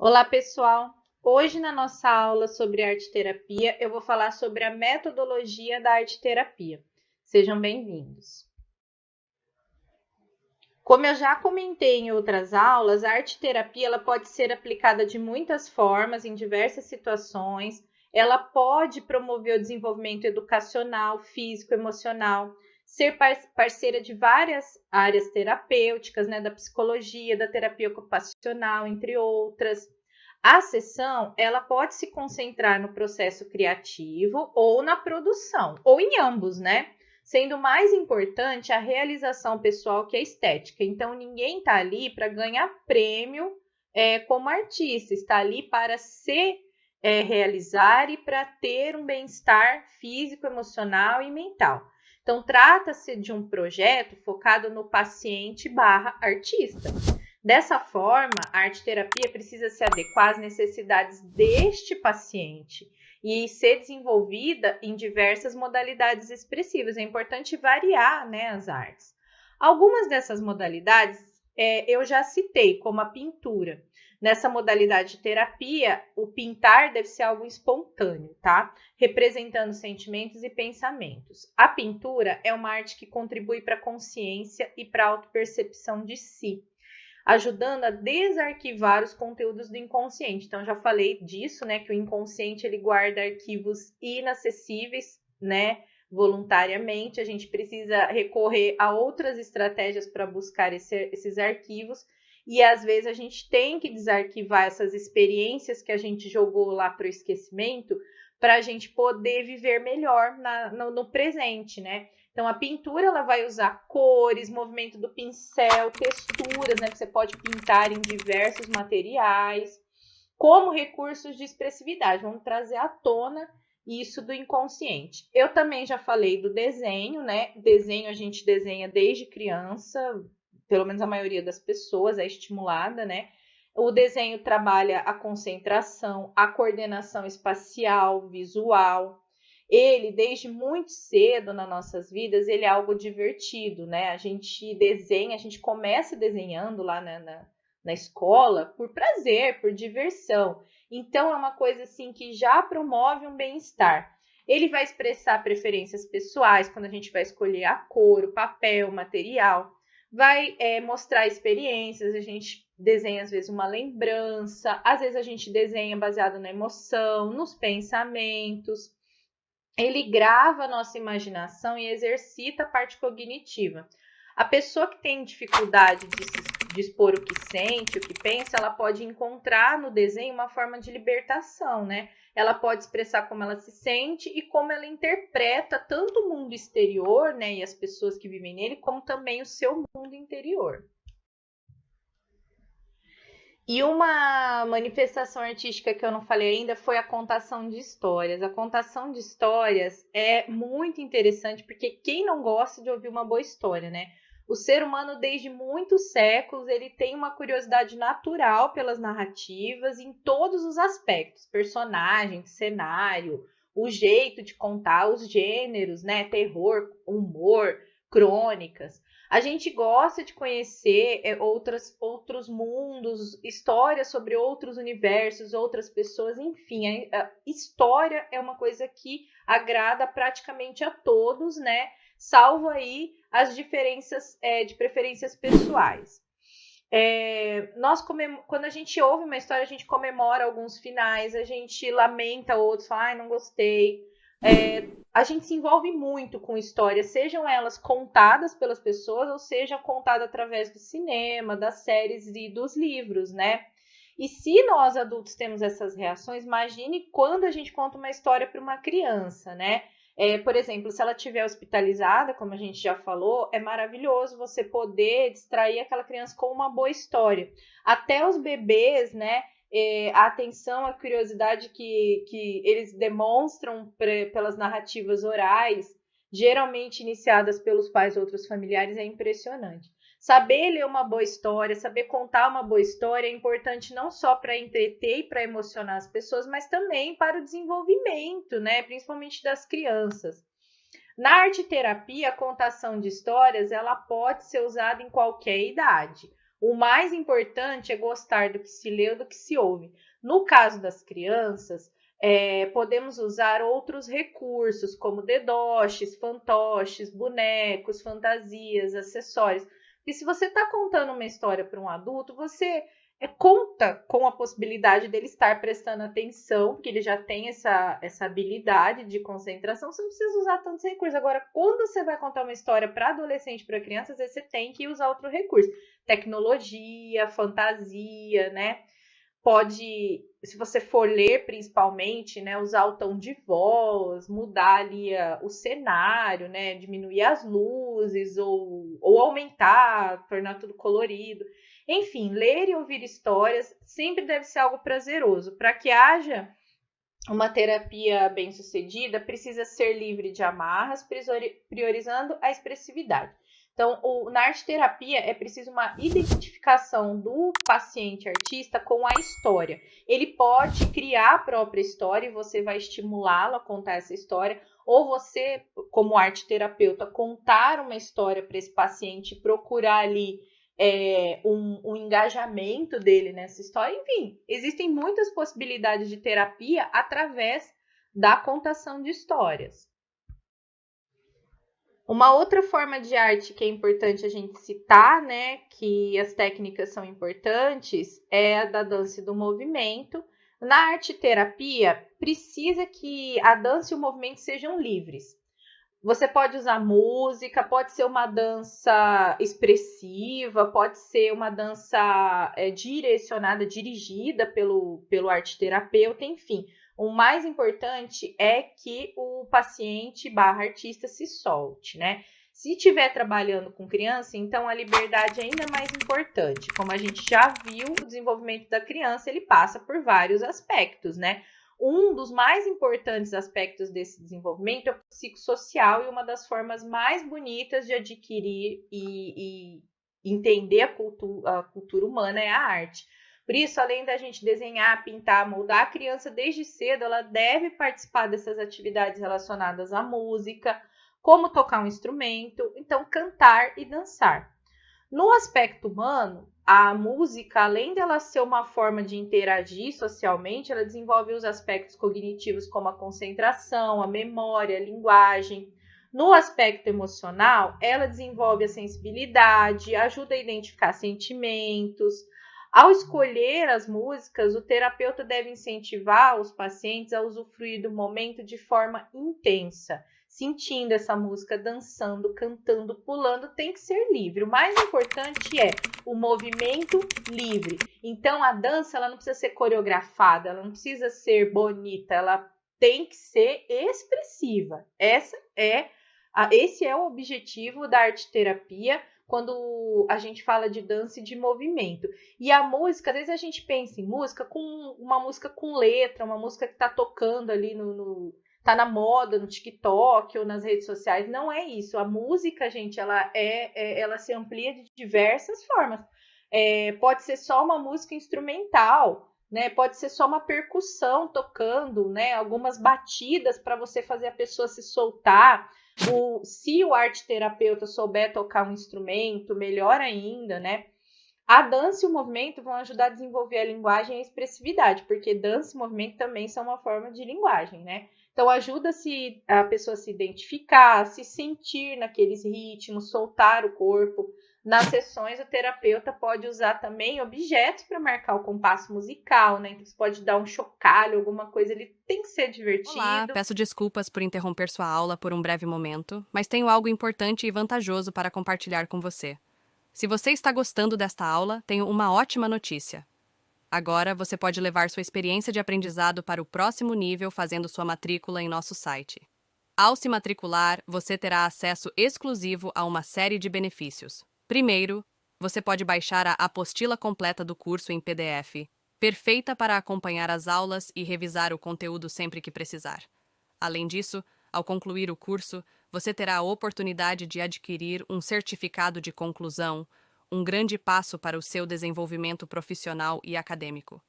Olá, pessoal! Hoje, na nossa aula sobre arte-terapia, eu vou falar sobre a metodologia da arte-terapia. Sejam bem-vindos! Como eu já comentei em outras aulas, a arte-terapia ela pode ser aplicada de muitas formas, em diversas situações. Ela pode promover o desenvolvimento educacional, físico, emocional, ser parceira de várias áreas terapêuticas, né, da psicologia, da terapia ocupacional, entre outras. A sessão, ela pode se concentrar no processo criativo ou na produção, ou em ambos, né? Sendo mais importante a realização pessoal que a estética. Então, ninguém está ali para ganhar prêmio como artista, está ali para se realizar e para ter um bem-estar físico, emocional e mental. Então, trata-se de um projeto focado no paciente barra artista. Dessa forma, a arte-terapia precisa se adequar às necessidades deste paciente e ser desenvolvida em diversas modalidades expressivas. É importante variar, né, as artes. Algumas dessas modalidades eu já citei, como a pintura. Nessa modalidade de terapia, o pintar deve ser algo espontâneo, tá? Representando sentimentos e pensamentos. A pintura é uma arte que contribui para a consciência e para a autopercepção de si, ajudando a desarquivar os conteúdos do inconsciente. Então, já falei disso, né, que o inconsciente ele guarda arquivos inacessíveis, né, voluntariamente. A gente precisa recorrer a outras estratégias para buscar esses arquivos. E às vezes a gente tem que desarquivar essas experiências que a gente jogou lá para o esquecimento para a gente poder viver melhor no presente, né? Então, a pintura ela vai usar cores, movimento do pincel, texturas, né, que você pode pintar em diversos materiais, como recursos de expressividade. Vamos trazer à tona isso do inconsciente. Eu também já falei do desenho, né? Desenho a gente desenha desde criança, pelo menos a maioria das pessoas é estimulada, né? O desenho trabalha a concentração, a coordenação espacial, visual. Ele, desde muito cedo nas nossas vidas, ele é algo divertido, né? A gente desenha, a gente começa desenhando lá na escola por prazer, por diversão. Então, é uma coisa assim que já promove um bem-estar. Ele vai expressar preferências pessoais, quando a gente vai escolher a cor, o papel, o material. Vai mostrar experiências, a gente desenha às vezes uma lembrança, às vezes a gente desenha baseado na emoção, nos pensamentos. Ele grava a nossa imaginação e exercita a parte cognitiva. A pessoa que tem dificuldade de expor o que sente, o que pensa, ela pode encontrar no desenho uma forma de libertação, né? Ela pode expressar como ela se sente e como ela interpreta tanto o mundo exterior, né, e as pessoas que vivem nele, como também o seu mundo interior. E uma manifestação artística que eu não falei ainda foi a contação de histórias. A contação de histórias é muito interessante porque quem não gosta de ouvir uma boa história, né? O ser humano, desde muitos séculos, ele tem uma curiosidade natural pelas narrativas em todos os aspectos, personagens, cenário, o jeito de contar, os gêneros, né? Terror, humor, crônicas. A gente gosta de conhecer outros mundos, histórias sobre outros universos, outras pessoas, enfim, a história é uma coisa que agrada praticamente a todos, né? Salvo aí as diferenças de preferências pessoais. Quando a gente ouve uma história, a gente comemora alguns finais, a gente lamenta outros, fala, ai, não gostei. A gente se envolve muito com histórias, sejam elas contadas pelas pessoas ou seja contada através do cinema, das séries e dos livros, né? E se nós adultos temos essas reações, imagine quando a gente conta uma história para uma criança, né? Por exemplo, se ela estiver hospitalizada, como a gente já falou, é maravilhoso você poder distrair aquela criança com uma boa história. Até os bebês, né? A atenção, a curiosidade que eles demonstram pelas narrativas orais, geralmente iniciadas pelos pais ou outros familiares, é impressionante. Saber ler uma boa história, saber contar uma boa história é importante não só para entreter e para emocionar as pessoas, mas também para o desenvolvimento, né? Principalmente das crianças. Na arte-terapia, a contação de histórias ela pode ser usada em qualquer idade. O mais importante é gostar do que se lê ou do que se ouve. No caso das crianças, podemos usar outros recursos, como dedoches, fantoches, bonecos, fantasias, acessórios. E se você está contando uma história para um adulto, você conta com a possibilidade dele estar prestando atenção, porque ele já tem essa habilidade de concentração, você não precisa usar tantos recursos. Agora, quando você vai contar uma história para adolescente, para criança, às vezes você tem que usar outro recurso. Tecnologia, fantasia, né? Pode, se você for ler principalmente, né, usar o tom de voz, mudar ali o cenário, né, diminuir as luzes ou aumentar, tornar tudo colorido. Enfim, ler e ouvir histórias sempre deve ser algo prazeroso. Para que haja uma terapia bem-sucedida, precisa ser livre de amarras, priorizando a expressividade. Então, na arte-terapia é preciso uma identificação do paciente artista com a história. Ele pode criar a própria história e você vai estimulá-lo a contar essa história, ou você, como arte-terapeuta, contar uma história para esse paciente, procurar ali um engajamento dele nessa história. Enfim, existem muitas possibilidades de terapia através da contação de histórias. Uma outra forma de arte que é importante a gente citar, né, que as técnicas são importantes, é a da dança e do movimento. Na arte-terapia, precisa que a dança e o movimento sejam livres. Você pode usar música, pode ser uma dança expressiva, pode ser uma dança direcionada, dirigida pelo arte-terapeuta, enfim. O mais importante é que o paciente / artista se solte, né? Se estiver trabalhando com criança, então a liberdade é ainda mais importante. Como a gente já viu, o desenvolvimento da criança, ele passa por vários aspectos, né? Um dos mais importantes aspectos desse desenvolvimento é o psicossocial e uma das formas mais bonitas de adquirir e entender a cultura humana é a arte. Por isso, além da gente desenhar, pintar, moldar, a criança desde cedo ela deve participar dessas atividades relacionadas à música, como tocar um instrumento, então cantar e dançar. No aspecto humano, a música, além dela ser uma forma de interagir socialmente, ela desenvolve os aspectos cognitivos como a concentração, a memória, a linguagem. No aspecto emocional, ela desenvolve a sensibilidade, ajuda a identificar sentimentos. Ao escolher as músicas, o terapeuta deve incentivar os pacientes a usufruir do momento de forma intensa, sentindo essa música, dançando, cantando, pulando, tem que ser livre. O mais importante é o movimento livre. Então, a dança ela não precisa ser coreografada, ela não precisa ser bonita, ela tem que ser expressiva. Esse é o objetivo da arte-terapia quando a gente fala de dança e de movimento. E a música, às vezes a gente pensa em música com uma música com letra, uma música que está tocando ali tá na moda, no TikTok ou nas redes sociais. Não é isso. A música, gente, ela se amplia de diversas formas. Pode ser só uma música instrumental, né? Pode ser só uma percussão tocando, né? Algumas batidas para você fazer a pessoa se soltar. Se o arte-terapeuta souber tocar um instrumento, melhor ainda, né? A dança e o movimento vão ajudar a desenvolver a linguagem e a expressividade, porque dança e movimento também são uma forma de linguagem, né? Então, ajuda-se a pessoa a se identificar, se sentir naqueles ritmos, soltar o corpo. Nas sessões, o terapeuta pode usar também objetos para marcar o compasso musical, né? Então, você pode dar um chocalho, alguma coisa, ele tem que ser divertido. Olá, peço desculpas por interromper sua aula por um breve momento, mas tenho algo importante e vantajoso para compartilhar com você. Se você está gostando desta aula, tenho uma ótima notícia. Agora você pode levar sua experiência de aprendizado para o próximo nível fazendo sua matrícula em nosso site. Ao se matricular, você terá acesso exclusivo a uma série de benefícios. Primeiro, você pode baixar a apostila completa do curso em PDF, perfeita para acompanhar as aulas e revisar o conteúdo sempre que precisar. Além disso, ao concluir o curso, você terá a oportunidade de adquirir um certificado de conclusão, um grande passo para o seu desenvolvimento profissional e acadêmico.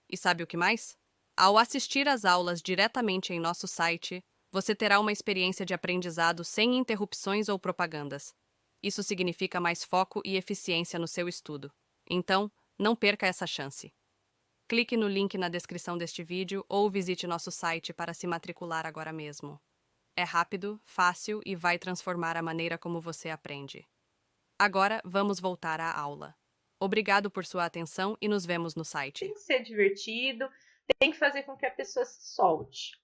E sabe o que mais? Ao assistir às aulas diretamente em nosso site, você terá uma experiência de aprendizado sem interrupções ou propagandas. Isso significa mais foco e eficiência no seu estudo. Então, não perca essa chance. Clique no link na descrição deste vídeo ou visite nosso site para se matricular agora mesmo. É rápido, fácil e vai transformar a maneira como você aprende. Agora, vamos voltar à aula. Obrigado por sua atenção e nos vemos no site. Tem que ser divertido, tem que fazer com que a pessoa se solte.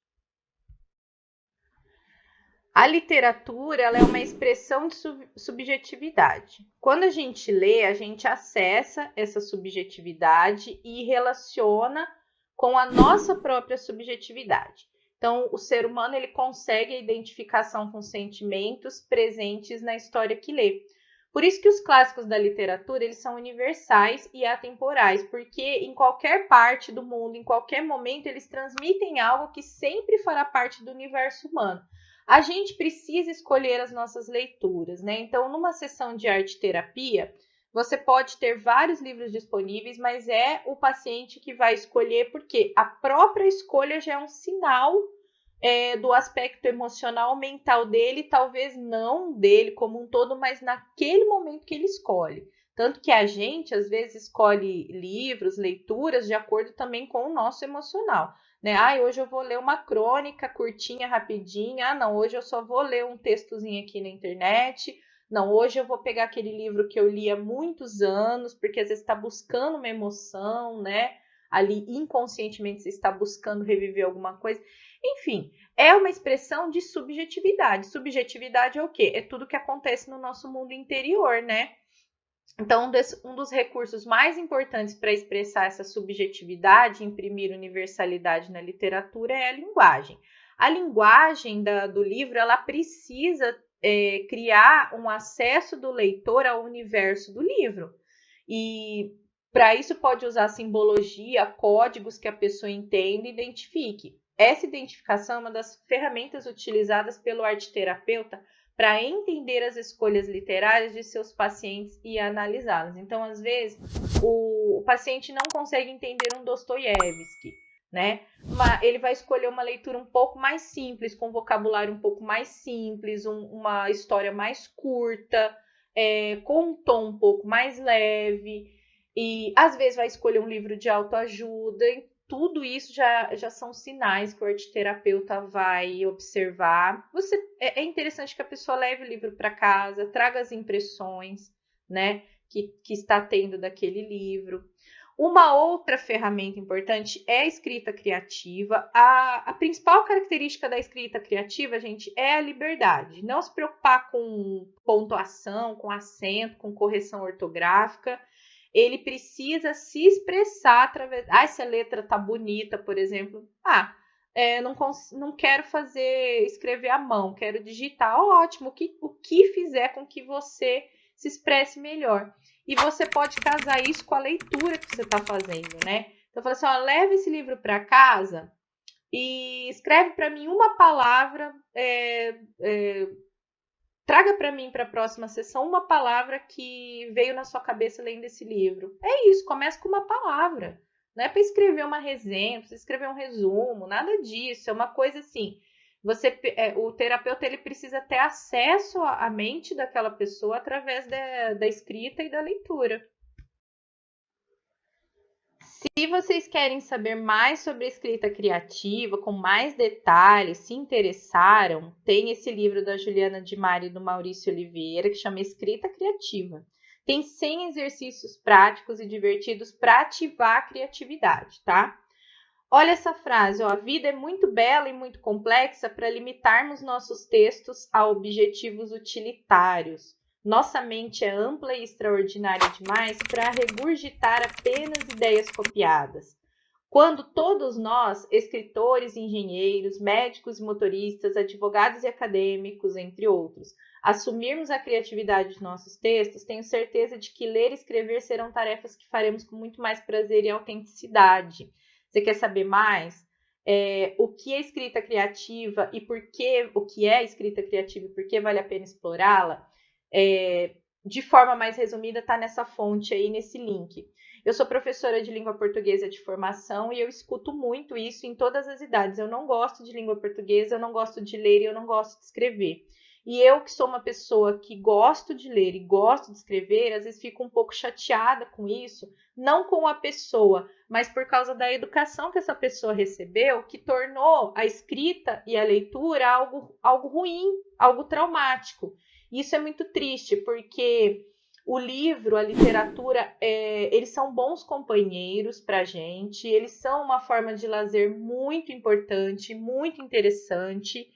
A literatura, ela é uma expressão de subjetividade. Quando a gente lê, a gente acessa essa subjetividade e relaciona com a nossa própria subjetividade. Então, o ser humano ele consegue a identificação com sentimentos presentes na história que lê. Por isso que os clássicos da literatura eles são universais e atemporais, porque em qualquer parte do mundo, em qualquer momento, eles transmitem algo que sempre fará parte do universo humano. A gente precisa escolher as nossas leituras, né? Então, numa sessão de arte-terapia, você pode ter vários livros disponíveis, mas é o paciente que vai escolher, porque a própria escolha já é um sinal do aspecto emocional, mental dele, talvez não dele como um todo, mas naquele momento que ele escolhe. Tanto que a gente, às vezes, escolhe livros, leituras, de acordo também com o nosso emocional. Né? Hoje eu vou ler uma crônica curtinha, rapidinha. Não, hoje eu só vou ler um textozinho aqui na internet. Não, hoje eu vou pegar aquele livro que eu li há muitos anos, porque às vezes está buscando uma emoção, né? Ali inconscientemente você está buscando reviver alguma coisa. Enfim, é uma expressão de subjetividade. Subjetividade é o quê? É tudo que acontece no nosso mundo interior, né? Então, um dos recursos mais importantes para expressar essa subjetividade, imprimir universalidade na literatura, é a linguagem. A linguagem do livro, ela precisa criar um acesso do leitor ao universo do livro. E para isso pode usar simbologia, códigos que a pessoa entenda e identifique. Essa identificação é uma das ferramentas utilizadas pelo arte-terapeuta para entender as escolhas literárias de seus pacientes e analisá-las. Então, às vezes, o paciente não consegue entender um Dostoiévski, né? Mas ele vai escolher uma leitura um pouco mais simples, com vocabulário um pouco mais simples, uma história mais curta, com um tom um pouco mais leve, e às vezes vai escolher um livro de autoajuda. Tudo isso já são sinais que o arte-terapeuta vai observar. É interessante que a pessoa leve o livro para casa, traga as impressões, né, que está tendo daquele livro. Uma outra ferramenta importante é a escrita criativa. A principal característica da escrita criativa, gente, é a liberdade. Não se preocupar com pontuação, com acento, com correção ortográfica. Ele precisa se expressar através... essa letra tá bonita, por exemplo. Não quero escrever à mão, quero digitar. Ótimo, o que fizer com que você se expresse melhor. E você pode casar isso com a leitura que você está fazendo, né? Então, fala assim, leva esse livro para casa e escreve para mim uma palavra... traga para mim para a próxima sessão uma palavra que veio na sua cabeça lendo esse livro. É isso, começa com uma palavra. Não é para escrever uma resenha, para escrever um resumo, nada disso. É uma coisa assim, o terapeuta ele precisa ter acesso à mente daquela pessoa através da escrita e da leitura. Se vocês querem saber mais sobre a escrita criativa, com mais detalhes, se interessaram, tem esse livro da Juliana Di Mari e do Maurício Oliveira, que chama Escrita Criativa. Tem 100 exercícios práticos e divertidos para ativar a criatividade, tá? Olha essa frase, a vida é muito bela e muito complexa para limitarmos nossos textos a objetivos utilitários. Nossa mente é ampla e extraordinária demais para regurgitar apenas ideias copiadas. Quando todos nós, escritores, engenheiros, médicos e motoristas, advogados e acadêmicos, entre outros, assumirmos a criatividade de nossos textos, tenho certeza de que ler e escrever serão tarefas que faremos com muito mais prazer e autenticidade. Você quer saber mais? O que é escrita criativa e o que é escrita criativa e por que vale a pena explorá-la? De forma mais resumida, está nessa fonte aí, nesse link. Eu sou professora de língua portuguesa de formação e eu escuto muito isso em todas as idades. Eu não gosto de língua portuguesa, eu não gosto de ler e eu não gosto de escrever. E eu, que sou uma pessoa que gosto de ler e gosto de escrever, às vezes fico um pouco chateada com isso, não com a pessoa, mas por causa da educação que essa pessoa recebeu, que tornou a escrita e a leitura algo ruim, algo traumático. Isso é muito triste, porque o livro, a literatura, eles são bons companheiros para a gente, eles são uma forma de lazer muito importante, muito interessante.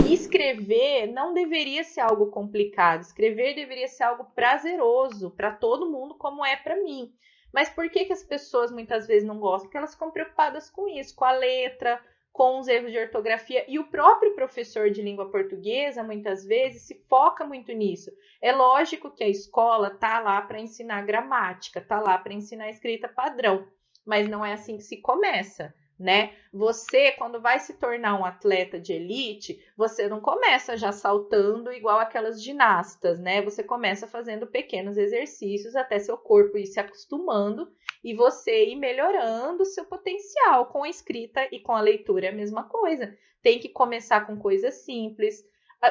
E escrever não deveria ser algo complicado, escrever deveria ser algo prazeroso para todo mundo, como é para mim. Mas por que as pessoas muitas vezes não gostam? Porque elas ficam preocupadas com isso, com a letra, com os erros de ortografia. E o próprio professor de língua portuguesa, muitas vezes, se foca muito nisso. É lógico que a escola está lá para ensinar gramática, está lá para ensinar escrita padrão, mas não é assim que se começa, né? Você, quando vai se tornar um atleta de elite, você não começa já saltando igual aquelas ginastas, né? Você começa fazendo pequenos exercícios até seu corpo ir se acostumando e você ir melhorando o seu potencial. Com a escrita e com a leitura é a mesma coisa. Tem que começar com coisas simples,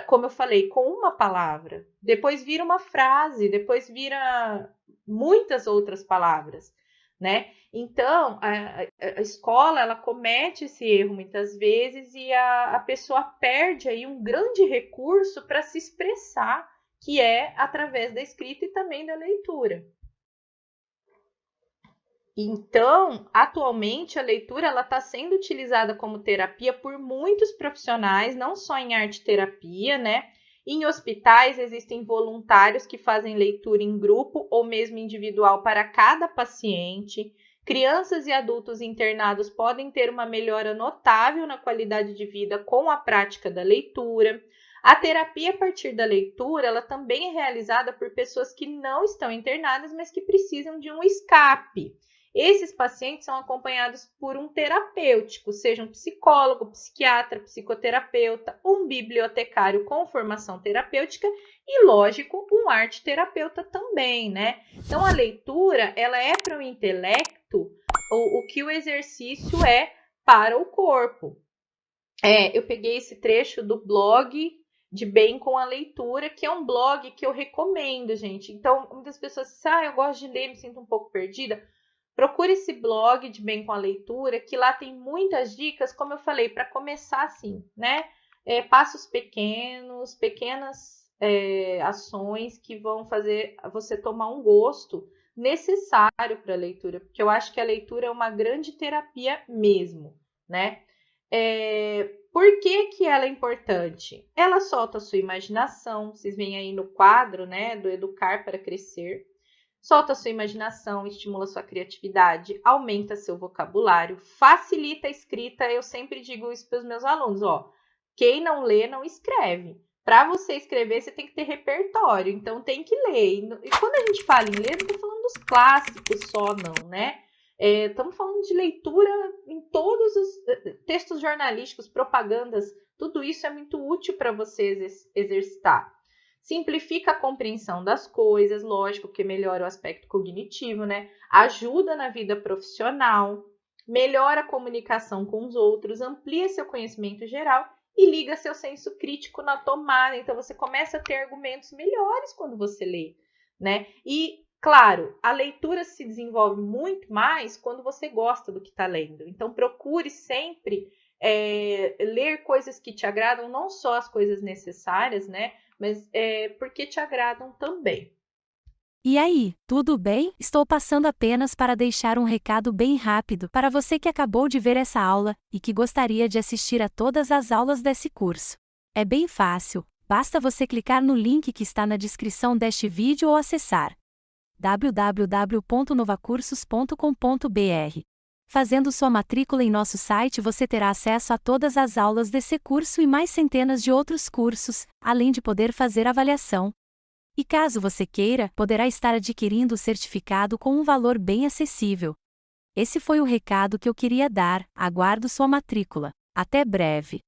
como eu falei, com uma palavra. Depois vira uma frase, depois vira muitas outras palavras, né? Então, a escola, ela comete esse erro muitas vezes e a pessoa perde aí um grande recurso para se expressar, que é através da escrita e também da leitura. Então, atualmente, a leitura está sendo utilizada como terapia por muitos profissionais, não só em arte-terapia, né? Em hospitais, existem voluntários que fazem leitura em grupo ou mesmo individual para cada paciente. Crianças e adultos internados podem ter uma melhora notável na qualidade de vida com a prática da leitura. A terapia a partir da leitura, ela também é realizada por pessoas que não estão internadas, mas que precisam de um escape. Esses pacientes são acompanhados por um terapêutico, seja um psicólogo, psiquiatra, psicoterapeuta, um bibliotecário com formação terapêutica e, lógico, um arte-terapeuta também, né? Então, a leitura, ela é para o intelecto o que o exercício é para o corpo. Eu peguei esse trecho do blog de Bem com a Leitura, que é um blog que eu recomendo, gente. Então, muitas pessoas dizem, eu gosto de ler, me sinto um pouco perdida. Procure esse blog de Bem com a Leitura, que lá tem muitas dicas, como eu falei, para começar assim, né? Passos pequenos, pequenas ações que vão fazer você tomar um gosto necessário para a leitura, porque eu acho que a leitura é uma grande terapia mesmo, né? Por que ela é importante? Ela solta a sua imaginação, vocês veem aí no quadro, né, do Educar para Crescer. Solta a sua imaginação, estimula a sua criatividade, aumenta seu vocabulário, facilita a escrita. Eu sempre digo isso para os meus alunos, quem não lê, não escreve. Para você escrever, você tem que ter repertório, então tem que ler. E quando a gente fala em ler, não estou falando dos clássicos só, não, né? Estamos falando de leitura em todos os textos jornalísticos, propagandas, tudo isso é muito útil para você exercitar. Simplifica a compreensão das coisas, lógico que melhora o aspecto cognitivo, né? Ajuda na vida profissional, melhora a comunicação com os outros, amplia seu conhecimento geral e liga seu senso crítico na tomada. Então, você começa a ter argumentos melhores quando você lê, né? E, claro, a leitura se desenvolve muito mais quando você gosta do que está lendo. Então, procure sempre ler coisas que te agradam, não só as coisas necessárias, né? Mas porque te agradam também. E aí, tudo bem? Estou passando apenas para deixar um recado bem rápido para você que acabou de ver essa aula e que gostaria de assistir a todas as aulas desse curso. É bem fácil, basta você clicar no link que está na descrição deste vídeo ou acessar www.novacursos.com.br. Fazendo sua matrícula em nosso site, você terá acesso a todas as aulas desse curso e mais centenas de outros cursos, além de poder fazer avaliação. E caso você queira, poderá estar adquirindo o certificado com um valor bem acessível. Esse foi o recado que eu queria dar. Aguardo sua matrícula. Até breve!